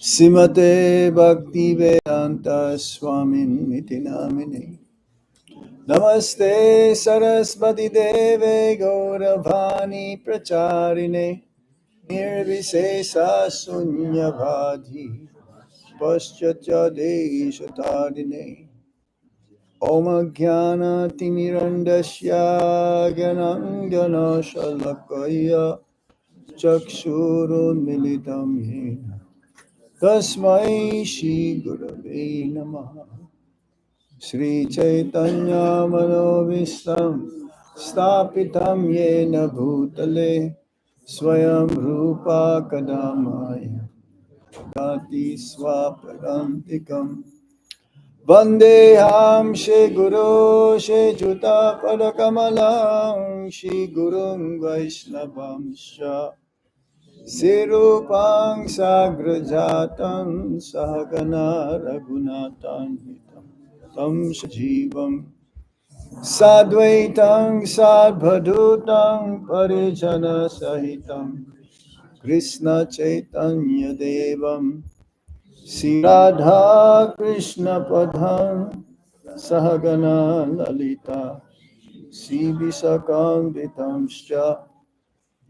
Simate Bhakti Vedanta Swamin Niti Namine Namaste Saraswati Deve Gauravani Pracharine Nirvisesa Sunyavadhi Paschatya Deshatadine Om Jnana Timirandasya Gyanangana Shalakaya Chakshurun Militam Yena Tasmai Shri Gurave Namaha Sri Chaitanya Manovistam Stapitam Yena Bhutale Swayam Rupa Kadamaya Gati Swapadantikam Vandeham Shri Guru Shri Juta Padakamalam Shri Gurung Vaishnavam Shah Sirupang Sagrajatam Sahagana Raghunatan Tam Sajivam Sadvaitam Sadbhadutam Parijana Sahitam Krishna Chaitanya Devam Sri Radha Krishna Padham Sahagana Lalita Sri Visakam Vitamscha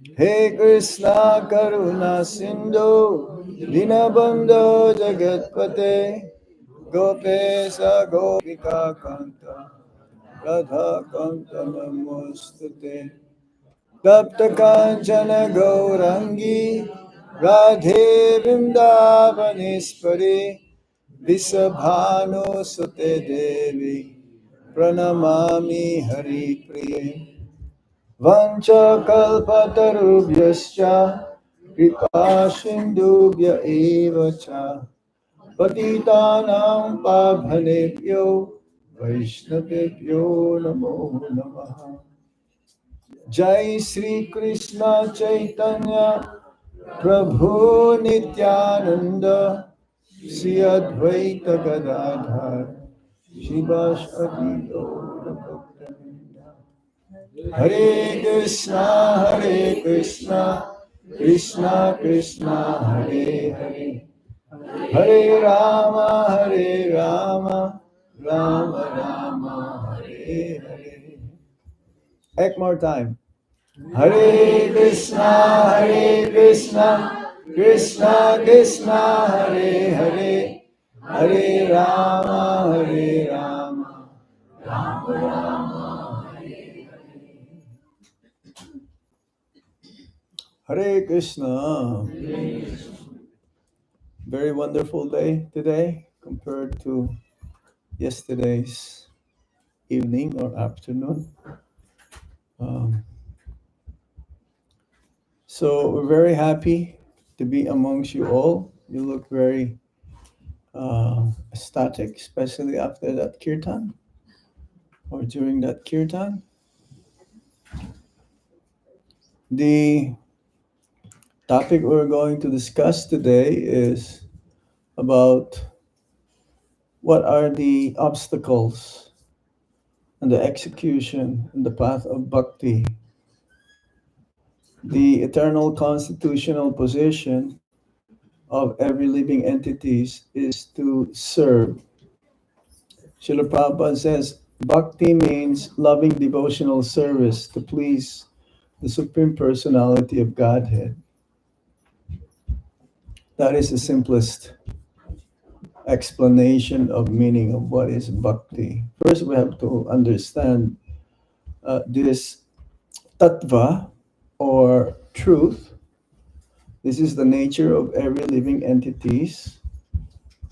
He Krishna Karuna Sindhu Dinabandho Jagatpate Gopesa Gopika Kanta Radha Kanta Namostate Tapta Kanchana Gaurangi Radhe Vrindavanespari Visabhanu Sute Devi Pranamami Hari Priye Vancha kalpatarubhyascha kripa sindhubhya eva cha patitanam pavhanebhyo vaishnavebhyo namo namaha. Jai Sri Krishna Chaitanya Prabhu Nityananda Sri Advaita Gadadhar Shivasati Gaura Bhakta Hare Krishna, Krishna Krishna, Hare Hare, Hare Rama, Rama Rama, Hare Hare. Ek more time. Hare Krishna, Krishna Krishna, Hare Hare, Hare Rama, Rama Rama. Hare Krishna. Very wonderful day today compared to yesterday's evening or afternoon. So we're very happy to be amongst you all. You look very ecstatic, especially after that kirtan or during that kirtan. The topic we're going to discuss today is about what are the obstacles and the execution and the path of bhakti. The eternal constitutional position of every living entities is to serve. Srila Prabhupada says bhakti means loving devotional service to please the Supreme Personality of Godhead. That is the simplest explanation of meaning of what is bhakti. First, we have to understand this tattva or truth. This is the nature of every living entities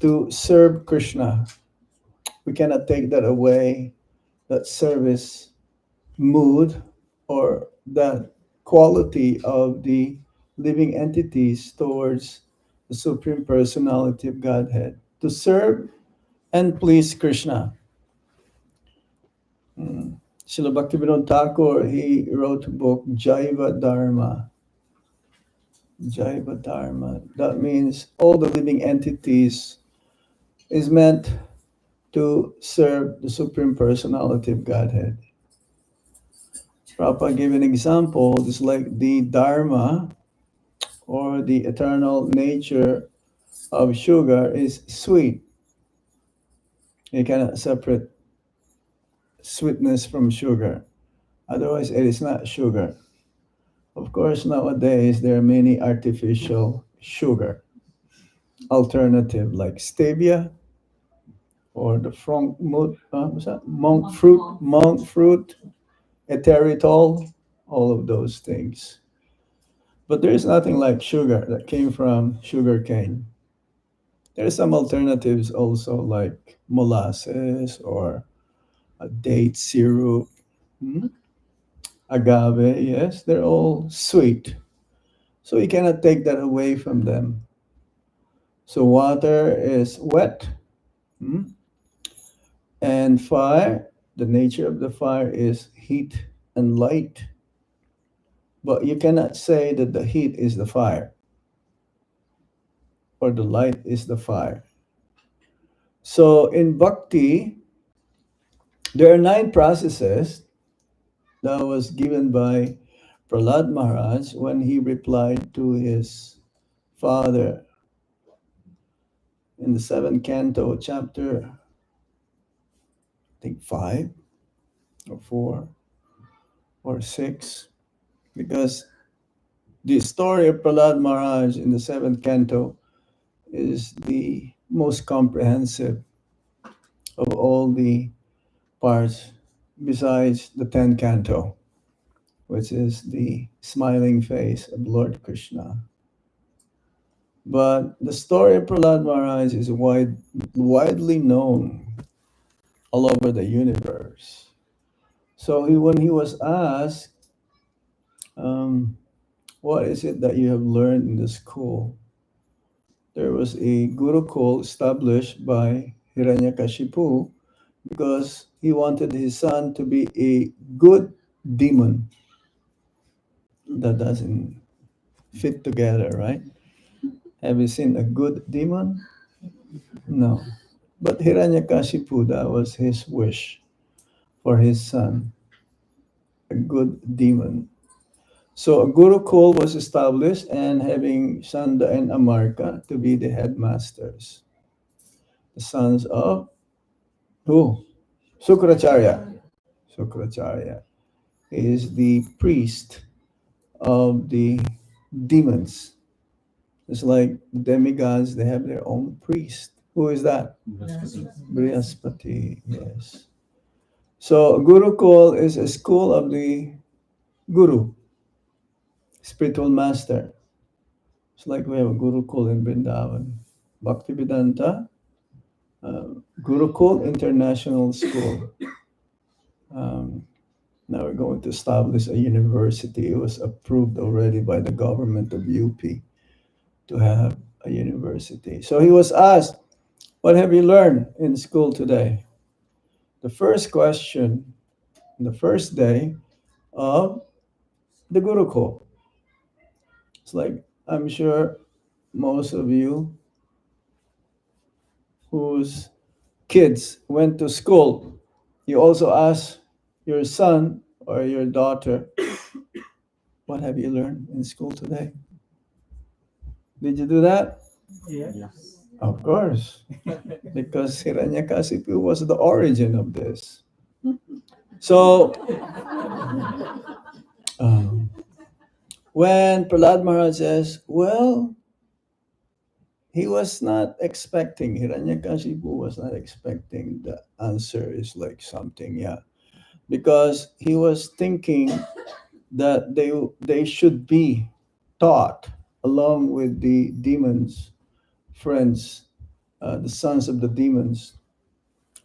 to serve Krishna. We cannot take that away, that service mood or that quality of the living entities towards the Supreme Personality of Godhead. To serve and please Krishna. Srila Bhaktivinoda Thakur, he wrote a book, Jaiva Dharma. Jaiva Dharma. That means all the living entities is meant to serve the Supreme Personality of Godhead. Prabhupada gave an example, just like the Dharma or the eternal nature of sugar is sweet. You cannot separate sweetness from sugar. Otherwise, it is not sugar. Of course, nowadays there are many artificial sugar alternative like stevia or the what's that? Monk fruit, erythritol, all of those things. But there is nothing like sugar that came from sugar cane. There are some alternatives also like molasses or a date syrup, hmm, agave. Yes, they're all sweet. So you cannot take that away from them. So water is wet, hmm, and fire, the nature of the fire is heat and light. But you cannot say that the heat is the fire or the light is the fire. So in bhakti, there are nine processes that was given by Prahlad Maharaj when he replied to his father in the seventh canto, chapter, I think 5 or 4 or 6, because the story of Prahlad Maharaj in the seventh canto is the most comprehensive of all the parts besides the tenth canto, which is the smiling face of Lord Krishna. But the story of Prahlad Maharaj is widely known all over the universe. So when he was asked, um, what is it that you have learned in the school? There was a Gurukul established by Hiranyakashipu because he wanted his son to be a good demon. That doesn't fit together, right? Have you seen a good demon? No. But Hiranyakashipu, that was his wish for his son, a good demon. So a Gurukul was established and having Sanda and Amarka to be the headmasters. The sons of who? Sukracharya. Sukracharya is the priest of the demons. It's like demigods, they have their own priest. Who is that? Brihaspati, yes. So Gurukul is a school of the Guru, spiritual master. It's like we have a Gurukul in Vrindavan. Bhaktivedanta Gurukul International School. Um, Now we're going to establish a university. It was approved already by the government of UP to have a university. So he was asked, what have you learned in school today? The first question, the first day of the Gurukul. It's like, I'm sure most of you whose kids went to school, you also ask your son or your daughter, what have you learned in school today? Did you do that? Yes. Of course, because Hiranyakasipu was the origin of this. So, um, when Prahlad Maharaj says, well, he was not expecting, Hiranyakasipu was not expecting the answer is like something, yeah. Because he was thinking that they should be taught along with the demons, friends, the sons of the demons,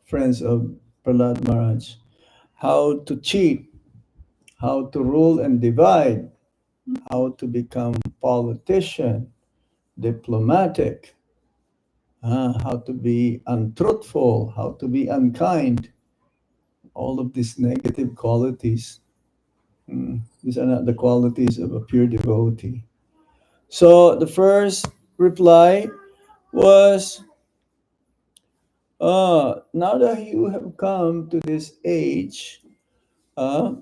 friends of Prahlad Maharaj, how to cheat, how to rule and divide, how to become politician, diplomatic, how to be untruthful, how to be unkind, all of these negative qualities. These are not the qualities of a pure devotee. So the first reply was, now that you have come to this age, uh,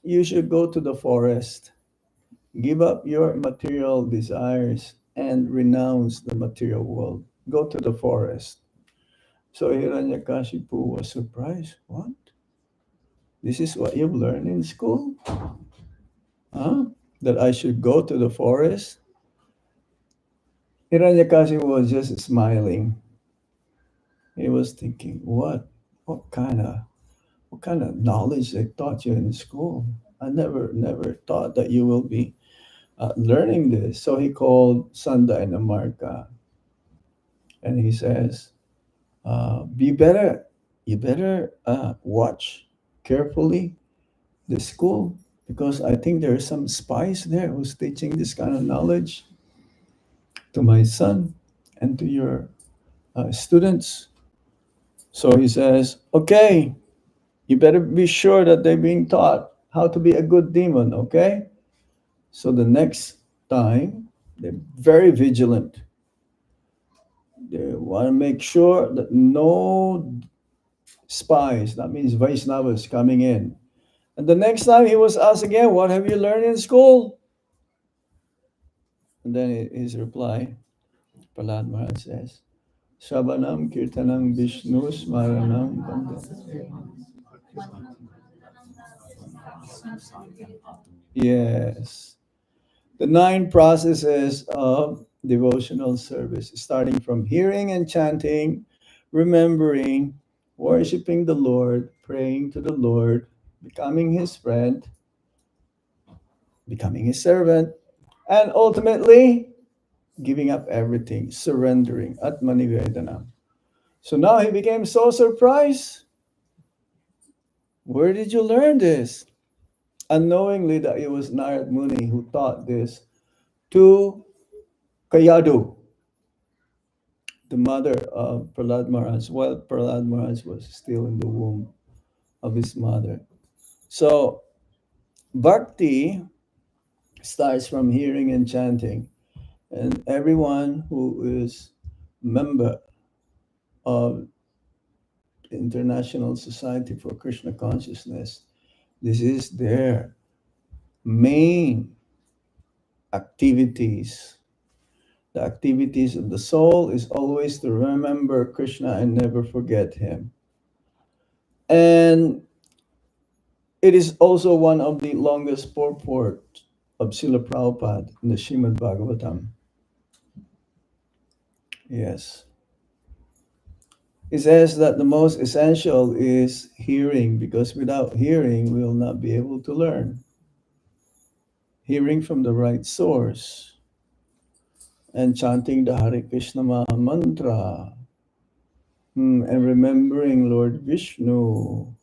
you should go to the forest Give up your material desires and renounce the material world. Go to the forest. So Hiranyakashipu was surprised. What? This is what you've learned in school? Huh? That I should go to the forest? Hiranyakashipu was just smiling. He was thinking, What kind of what kind of knowledge they taught you in school? I never thought that you will be learning this. So he called Sanda and Amarka, and he says, "Be better. You better watch carefully the school, because I think there are some spies there who's teaching this kind of knowledge to my son and to your students." So he says, "Okay, you better be sure that they're being taught how to be a good demon, okay?" So the next time, they're very vigilant. They want to make sure that no spies, that means Vaishnavas, coming in. And the next time he was asked again, "What have you learned in school?" And then his reply, Prahlad Maharaj says, Shravanam Kirtanam Vishnu Smaranam Bandha. Yes. The nine processes of devotional service, starting from hearing and chanting, remembering, worshiping the Lord, praying to the Lord, becoming his friend, becoming his servant, and ultimately giving up everything, surrendering, Atmanivedana. So now he became so surprised. Where did you learn this? Unknowingly that it was Narad Muni who taught this to Kayadu, the mother of Prahlad Maharaj, while Prahlad Maharaj was still in the womb of his mother. So Bhakti starts from hearing and chanting, and everyone who is member of the International Society for Krishna Consciousness, this is their main activities. The activities of the soul is always to remember Krishna and never forget him. And it is also one of the longest purport of Srila Prabhupada in the Srimad Bhagavatam. Yes. It says that the most essential is hearing, because without hearing, we will not be able to learn. Hearing from the right source and chanting the Hare Krishna Maha Mantra, and remembering Lord Vishnu,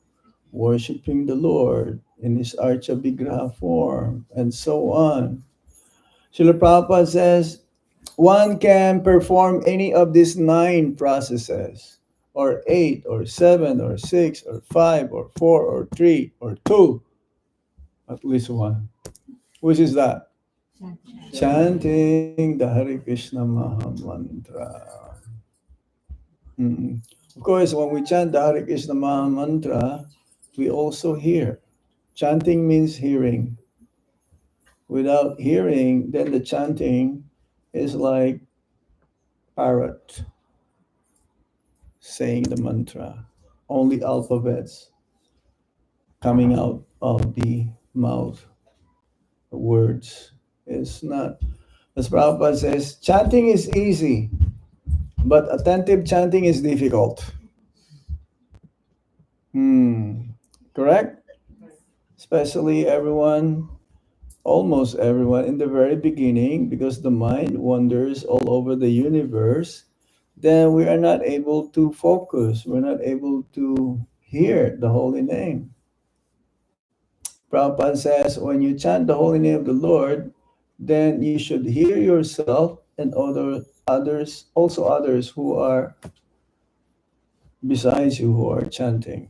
worshipping the Lord in his Archa Vigraha form, and so on. Srila Prabhupada says, one can perform any of these nine processes, or eight, or seven, or six, or five, or four, or three, or two, at least one. Which is that? Chanting the Hare Krishna Maha Mantra. Of course, when we chant the Hare Krishna Maha Mantra, we also hear. Chanting means hearing. Without hearing, then the chanting is like parrot saying the mantra. Only alphabets coming out of the mouth, words. It's not, as Prabhupada says, chanting is easy, but attentive chanting is difficult. Correct? Especially everyone, almost everyone in the very beginning, because the mind wanders all over the universe, then we are not able to focus. We're not able to hear the holy name. Prabhupada says, when you chant the holy name of the Lord, then you should hear yourself and others, also others who are besides you who are chanting.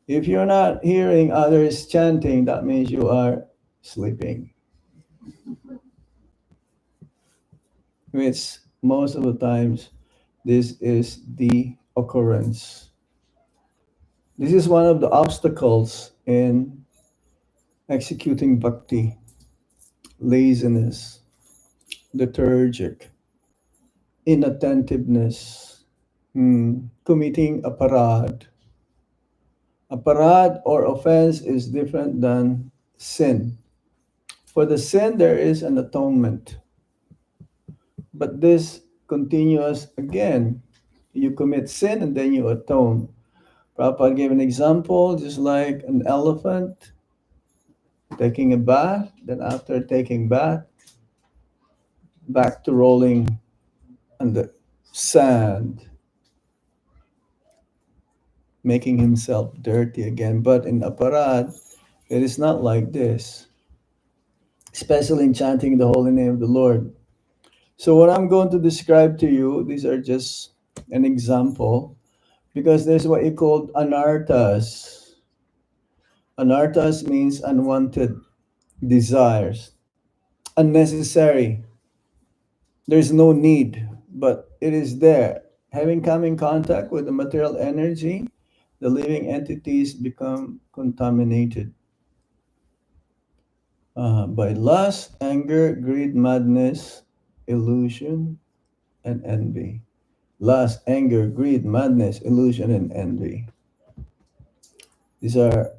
If you're not hearing others chanting, that means you are sleeping, which most of the times this is the occurrence. This is one of the obstacles in executing bhakti. laziness, lethargic, inattentiveness, committing aparad. Aparad or offense is different than sin. For the sin, there is an atonement, but this continuous again. You commit sin and then you atone. Prabhupada gave an example, just like an elephant taking a bath, then after taking bath, back to rolling on the sand, making himself dirty again. But in aparad, it is not like this, especially in chanting the holy name of the Lord. So what I'm going to describe to you, these are just an example, because there's what you call anarthas. Anarthas means unwanted desires, unnecessary. There's no need, but it is there. Having come in contact with the material energy, the living entities become contaminated by lust, anger, greed, madness, illusion, and envy. Lust, anger, greed, madness, illusion, and envy. These are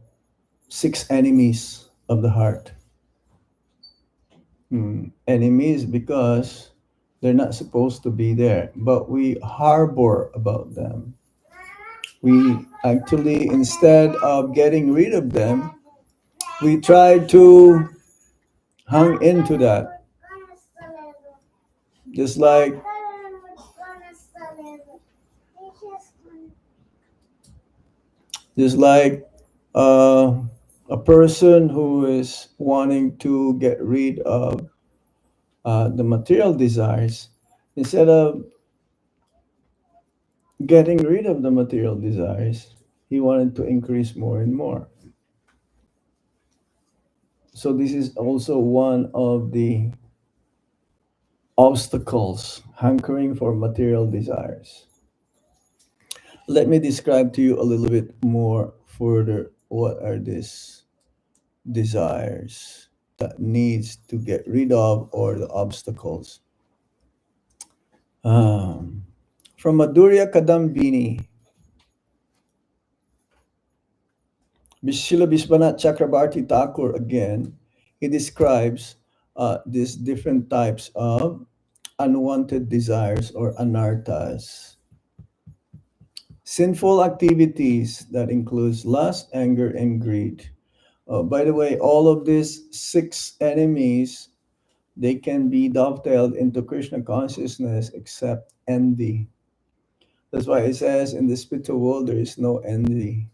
six enemies of the heart. Enemies because they're not supposed to be there, but we harbor about them. We actually, instead of getting rid of them, we try to hang into that. Just like just like uh, a person who is wanting to get rid of the material desires, instead of getting rid of the material desires, he wanted to increase more and more. So this is also one of the obstacles, hankering for material desires. Let me describe to you a little bit more further what are these desires that needs to get rid of or the obstacles. Um, from Madhurya Kadambini, Srila Vishwanath Chakrabarti Thakur again, he describes these different types of unwanted desires or anarthas. Sinful activities that includes lust, anger, and greed. By the way, all of these six enemies, they can be dovetailed into Krishna consciousness except envy. That's why it says in the spiritual world there is no envy.